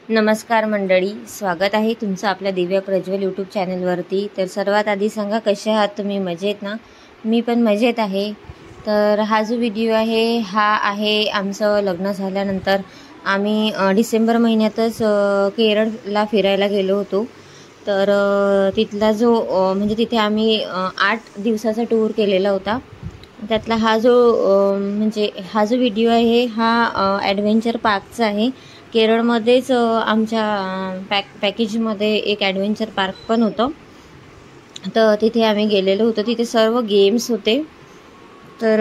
नमस्कार मंडळी, स्वागत आहे तुमचं आपल्या दिव्या प्रज्वल यूट्यूब चॅनलवरती। तर सर्वात आधी सांगा कसे आहात तुम्ही? मजेत ना? मी पण मजेत आहे। तर हा जो व्हिडिओ आहे हा आहे आमचं लग्न झाल्यानंतर आम्ही डिसेंबर महिन्यातच केरळला फिरायला गेलो होतो। तर तिथला जो म्हणजे तिथे आम्ही 8 दिवसाचा टूर केलेला होता। त्यातला हा जो हा जो व्हिडिओ आहे हा ॲडव्हेंचर पार्कचा आहे। केरळमध्येच आमच्या पॅकेजमध्ये एक ॲडव्हेंचर पार्क पण होतं। तर तिथे आम्ही गेलेलो होतो। तिथे सर्व गेम्स होते। तर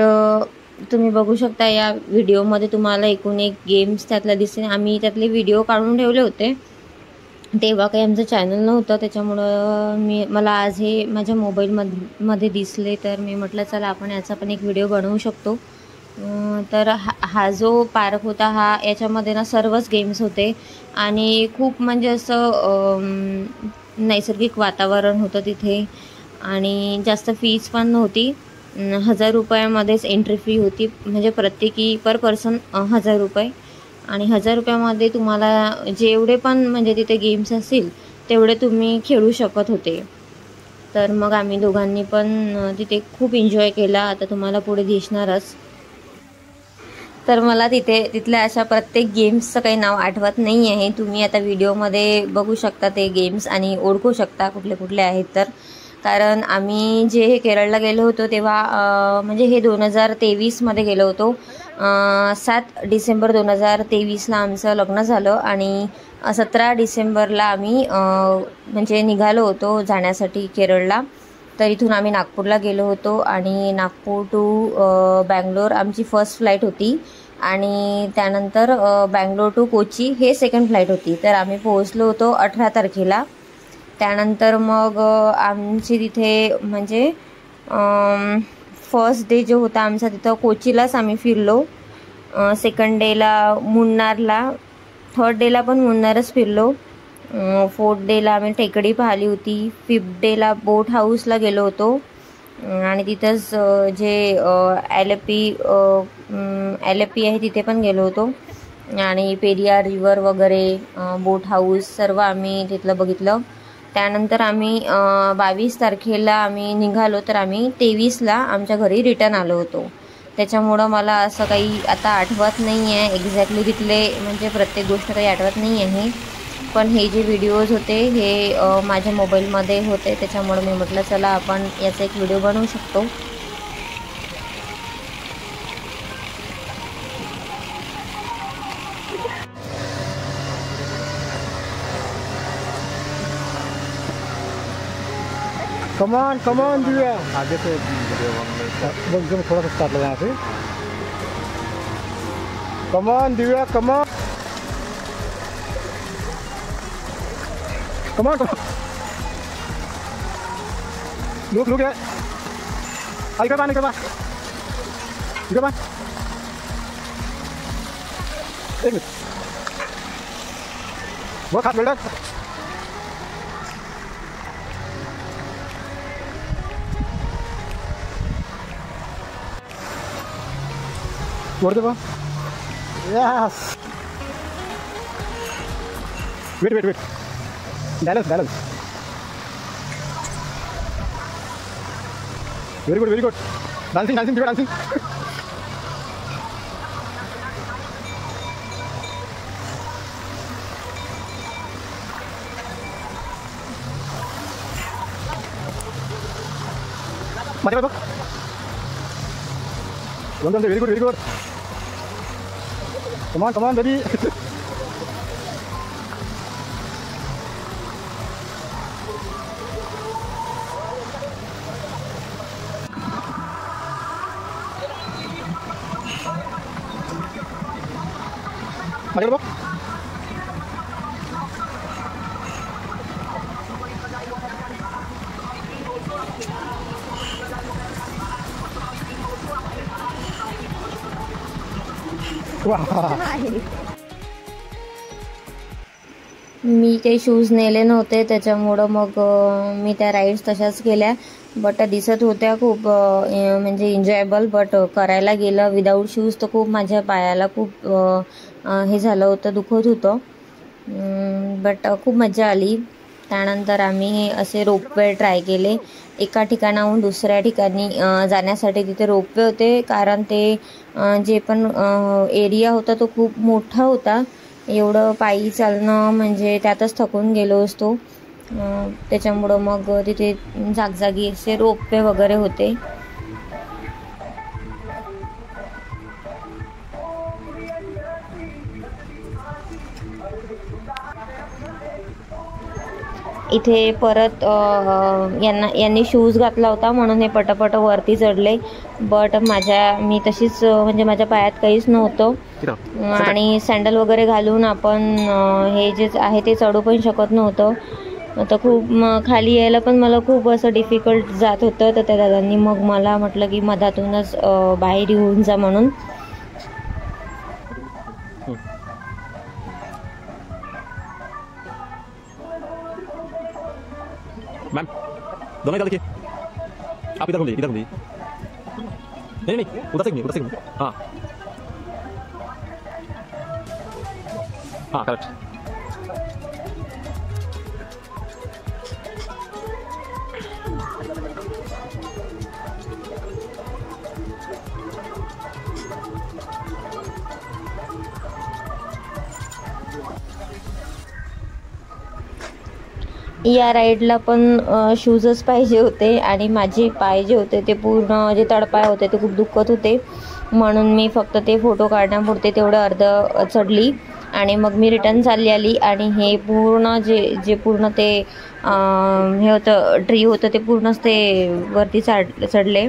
तुम्ही बघू शकता या व्हिडिओमध्ये तुम्हाला एकूण एक गेम्स त्यातला दिसेल। आम्ही त्यातले व्हिडिओ काढून ठेवले होते, तेव्हा काही आमचं चॅनल नव्हतं, त्याच्यामुळं मला आज हे माझ्या मोबाईलमध्ये दिसले। तर मी म्हटलं चला आपण याचा पण एक व्हिडिओ बनवू शकतो। तर हा जो पार्क होता याच्यामध्ये ना सर्वच गेम्स होते आणि खूप म्हणजे असं नैसर्गिक वातावरण होतं तिथे आणि जास्त फीज पण नव्हती। 1000 रुपयामध्येच एंट्री फी होती, म्हणजे प्रत्येकी पर पर्सन 1000 रुपये। आणि 1000 रुपयामध्ये तुम्हाला जेवढे पण म्हणजे तिथे गेम्स असतील तेवढे तुम्ही खेळू शकत होते। तर मग आम्ही दोघांनी पण तिथे खूप एन्जॉय केला, आता तुम्हाला पुढे दिसणारच। तर मला तिथल्या अशा प्रत्येक गेम्सचं काही नाव आठवत नाही आहे। तुम्ही आता व्हिडिओमध्ये बघू शकता ते गेम्स आणि ओळखू शकता कुठले कुठले आहेत। तर कारण आम्ही जे केरळला गेलो होतो तेव्हा म्हणजे हे 2023मध्ये गेलो होतो। 7 डिसेंबर 2023ला आमचं लग्न झालं आणि 17 डिसेंबरला आम्ही म्हणजे निघालो होतो जाण्यासाठी केरळला। तर इथून आम्ही नागपूरला गेलो होतो आणि नागपूर टू बँगलोर आमची फर्स्ट फ्लाईट होती आणि त्यानंतर बँगलोर टू कोची हे सेकंड फ्लाईट होती। तर आम्ही पोहोचलो होतो 18 तारखेला। त्यानंतर मग आमची तिथे म्हणजे फर्स्ट डे जो होता आमचा तिथं कोचीलाच आम्ही फिरलो। सेकंड डेला मुन्नारला, थर्ड डेला पण मुन्नारच फिरलो। फोर्थ डेला आम्ही टेकडी पाहिली होती। फिफ्थ डेला बोट हाऊसला गेलो होतो आणि तिथंच जे ॲलेपी आहे तिथे पण गेलो होतो आणि पेरियार रिवर वगैरे बोट हाऊस सर्व आम्ही तिथलं बघितलं। त्यानंतर आम्ही 22 तारखेला आम्ही निघालो, तर आम्ही 23ला आमच्या घरी रिटर्न आलो होतो। त्याच्यामुळं मला असं काही आता आठवत नाही आहे एक्झॅक्टली तिथले म्हणजे प्रत्येक गोष्ट काही आठवत नाही आहे, पण हे जे व्हिडिओज होते हे माझ्या मोबाईलमध्ये होते, त्याच्यामुळं मी म्हटलं चला आपण याचा एक व्हिडिओ बनवू शकतो। कम ऑन दिव्या, आगे से वीडियो थोड़ा सा स्टार्ट लगा से। Come on Divya, come on come on look है। इधर बा एक मिनट वो हाथ builder What the? Yes. Wait. Balance. Very good. Dancing, people dancing. Mati. One, very good. Come on, baby. Mari bro. मी काही शूज नेले नव्हते, त्याच्यामुळं मग मी त्या राईड्स तशाच केल्या। बट दिसत होत्या खूप म्हणजे एन्जॉयबल, बट करायला गेलं विदाऊट शूज तर खूप माझ्या पायाला खूप हे झालं होतं, दुखत होतं। बट खूप मजा आली. त्यानंतर आम्ही असे रोपवे ट्राय केले. एका ठिकाणाहून दुसऱ्या ठिकाणी जाण्यासाठी तिथे रोपवे होते, कारण ते जे पण एरिया होता तो खूप मोठा होता. एवढं पायी चालणं म्हणजे त्यातच थकून गेलो असतो. त्याच्यामुळं मग तिथे जागजागी असे रोपवे वगैरे होते. इथे परत यांनी शूज घातला होता म्हणून हे पटापट वरती चढले. बट मी तशीच म्हणजे माझ्या पायात काहीच नव्हतं आणि सँडल वगैरे घालून आपण हे जे आहे ते चढू पण शकत नव्हतं. तर खूप खाली यायला पण मला खूप असं डिफिकल्ट जात होतं. तर त्या दादांनी मग मला म्हटलं की मधातूनच बाहेर येऊन जा म्हणून. मैम दोनों इधर देखिए, आप इधर घूमिए, नहीं उधर से घूमिए. हाँ हाँ करेक्ट. या राईडला पण शूजच पाहिजे होते आणि माझे पाय जे होते ते पूर्ण जे तळपाय होते ते खूप दुखत होते. म्हणून मी फक्त ते फोटो काढण्यापुरते तेवढं अर्ध चढली आणि मग मी रिटर्न चालली आली. आणि हे पूर्ण जे पूर्ण ते हे होतं ट्री होतं ते पूर्णच ते वरती चढले.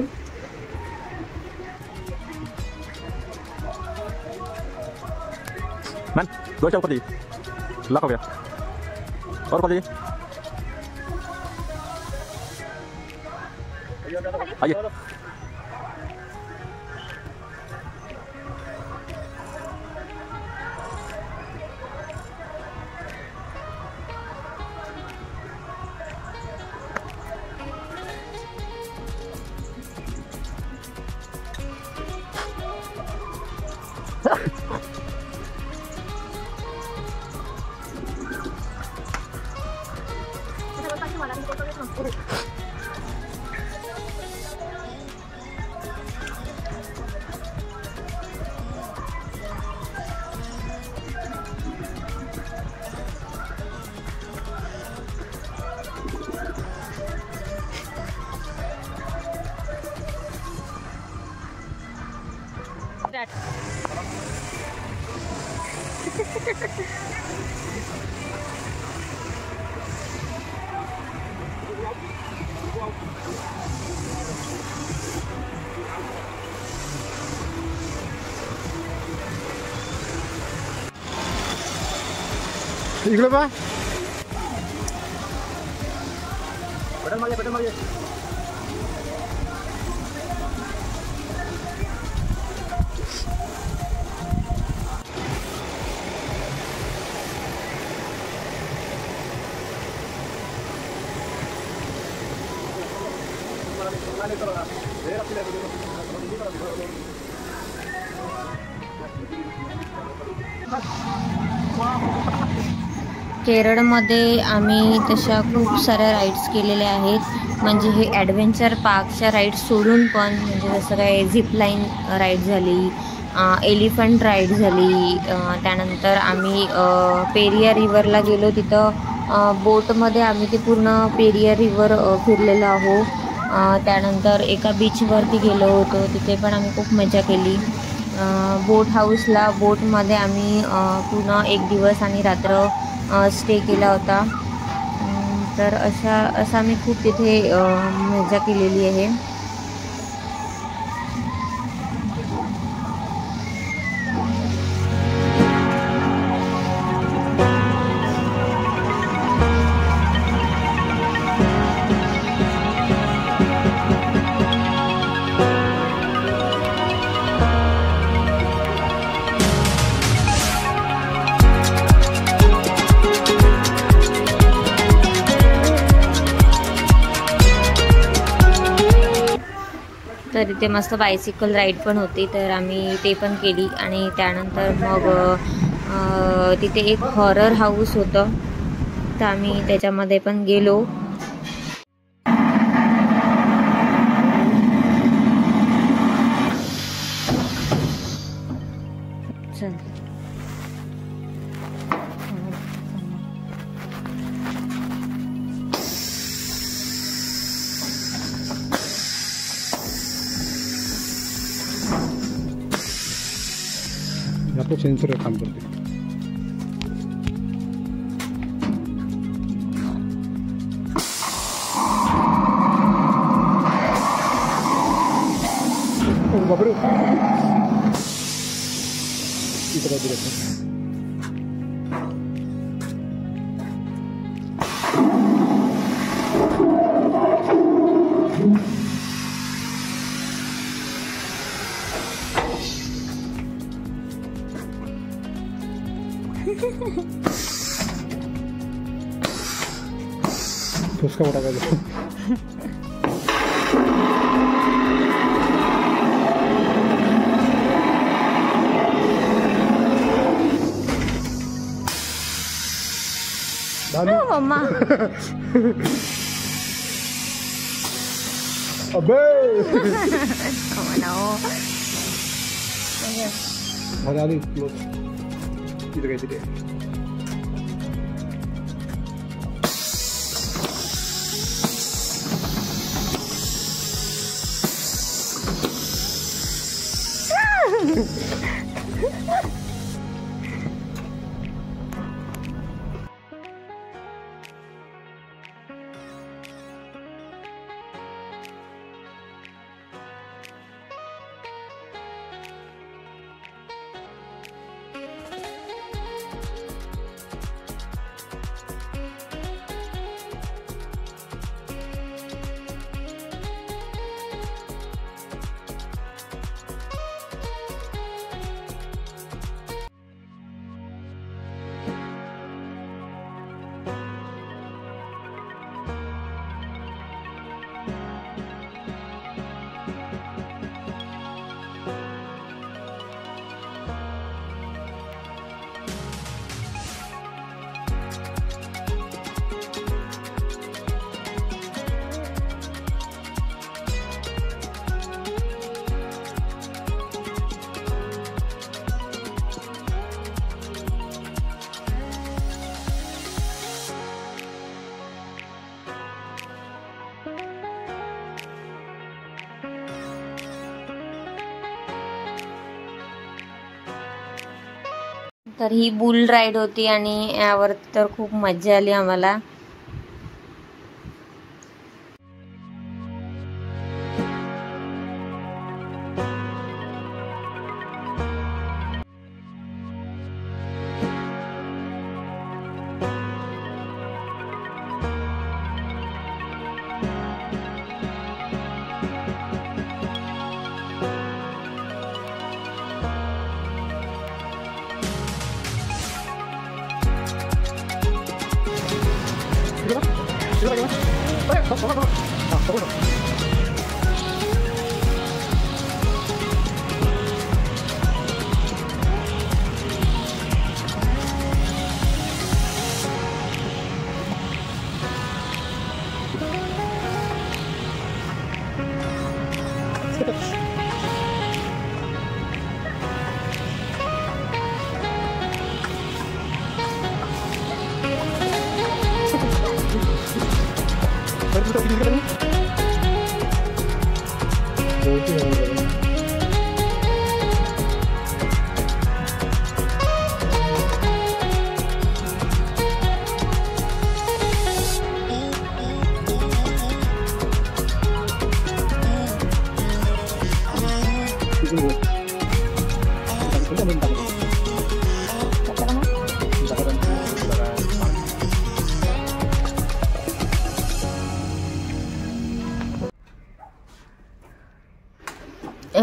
मैम दो ऊपर जाइए, लॉक हो गया और ऊपर जाइए. आइए. इकडे पहा. पेडल मारिए. केरळमध्ये आम्ही तशा खूप साऱ्या राईड्स केलेल्या आहेत. म्हणजे हे ॲडव्हेंचर पार्कच्या राईड्स सोडून पण म्हणजे जसं काय झिपलाईन राईड झाली, एलिफंट राईड झाली. त्यानंतर आम्ही पेरियार रिव्हरला गेलो. तिथं बोटमध्ये आम्ही ते पूर्ण पेरियार रिव्हर फिरलेलो आहोत. त्यानंतर एका बीचवरती गेलो होतो, तिथे पण आम्ही खूप मजा केली. बोट हाऊसला बोटमध्ये आम्ही पूर्ण 1 दिवस आणि रात्र स्टे केला होता. तर असं आम्ही खूप तिथे मजा केलेली आहे. तर इथे मस्त बायसिकल राईड पण होती, तर आम्ही ते पण केली. आणि त्यानंतर मग तिथे एक हॉरर हाऊस होतं, तर आम्ही त्याच्यामध्ये पण गेलो. चल आपलं सेन्सर काम करते. बापरे इथं काय दिलं. उसका मोठा काय मम्मा. अबे अरे आली क्लोज. इथं काहीतरी आहे. तर ही बुल राईड होती आणि यावर तर खूप मजा आली आम्हाला.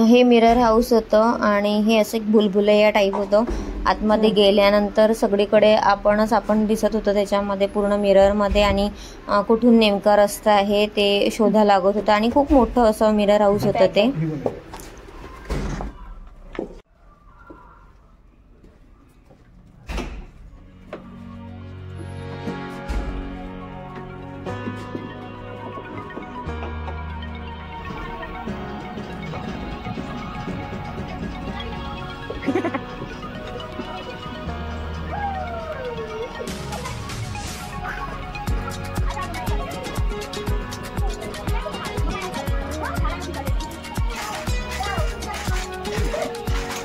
हे मिरर हाऊस होतं आणि हे असं एक भुलभुलैया टाईप होतं. आतमध्ये गेल्यानंतर सगळीकडे आपण दिसत होतं त्याच्यामध्ये पूर्ण मिररमध्ये, आणि कुठून नेमका रस्ता आहे ते शोधा लागत होतं. आणि खूप मोठं असं मिरर हाऊस होतं ते.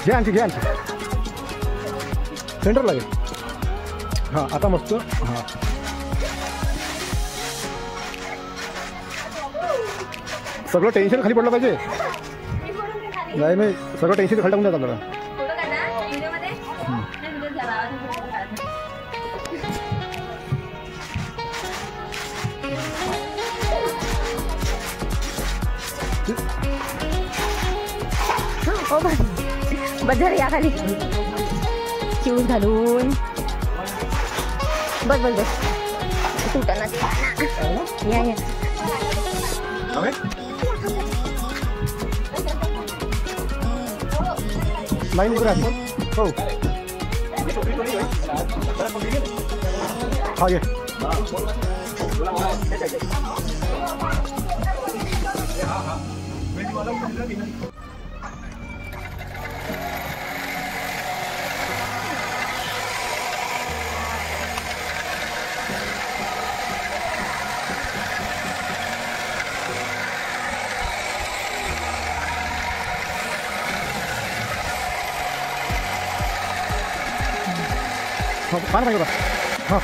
घे आणखी घे आणखी सेंटर लागेल. हां आता मस्त. हां सगळं टेन्शन खाली पडलं पाहिजे. नाही नाही सगळं टेन्शन खाली टाकून द्या आपल्याला. बजर या खाली चिवून घालून बस बस बस तुटाना या या. लाईन उभं राहा. हो हा घे. पाणी पाहिजे. हां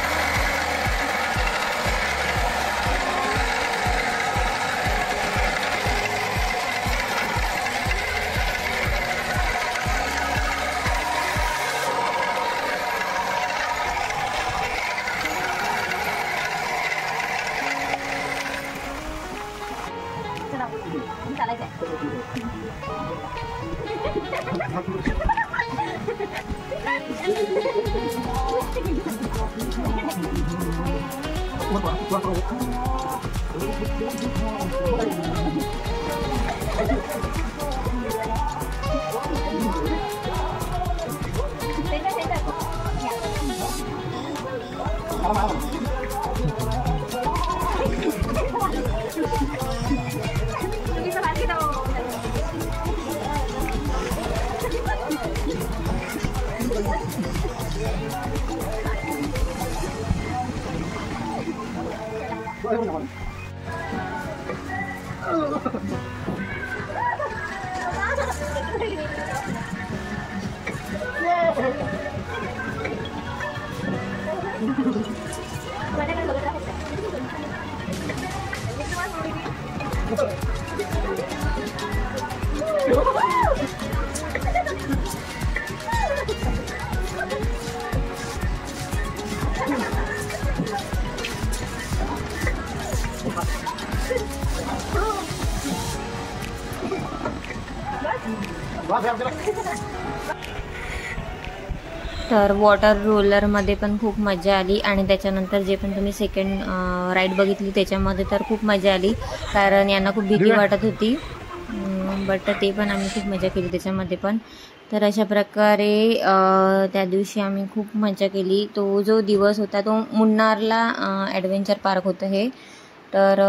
तर वॉटर रोलरमध्ये पण खूप मजा आली आणि त्याच्यानंतर जे पण तुम्ही सेकंड राईड बघितली त्याच्यामध्ये तर खूप मजा आली, कारण यांना खूप भीती वाटत होती, बट ते पण आम्ही खूप मजा केली त्याच्यामध्ये पण. तर अशा प्रकारे त्या दिवशी आम्ही खूप मजा केली. तो जो दिवस होता तो मुन्नारला ॲडव्हेंचर पार्क होतं हे. तर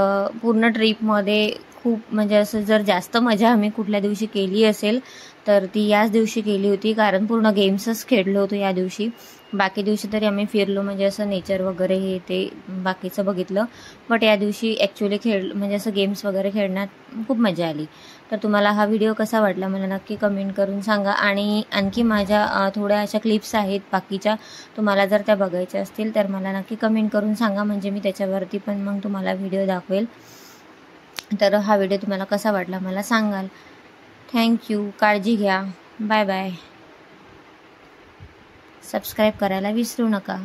पूर्ण ट्रीपमध्ये खूप म्हणजे असं जर जास्त मजा आम्ही कुठल्या दिवशी केली असेल तर ती याच दिवशी केली होती, कारण पूर्ण गेम्सच खेळलो होतो या दिवशी. बाकी दिवशी तरी आम्ही फिरलो म्हणजे असं नेचर वगैरे हे ते बाकीचं बघितलं, बट या दिवशी ॲक्च्युली म्हणजे असं गेम्स वगैरे खेळण्यात खूप मजा आली. तर तुम्हाला हा व्हिडिओ कसा वाटला मला नक्की कमेंट करून सांगा. आणि आणखी माझ्या थोड्या अशा क्लिप्स आहेत बाकीच्या, तुम्हाला जर त्या बघायच्या असतील तर मला नक्की कमेंट करून सांगा, म्हणजे मी त्याच्यावरती पण मग तुम्हाला व्हिडिओ दाखवेल. तर हा व्हिडिओ तुम्हाला कसा वाटला मला सांगाल. थँक्यू. काळजी घ्या. Bye bye. सबस्क्राईब करायला विसरू नका.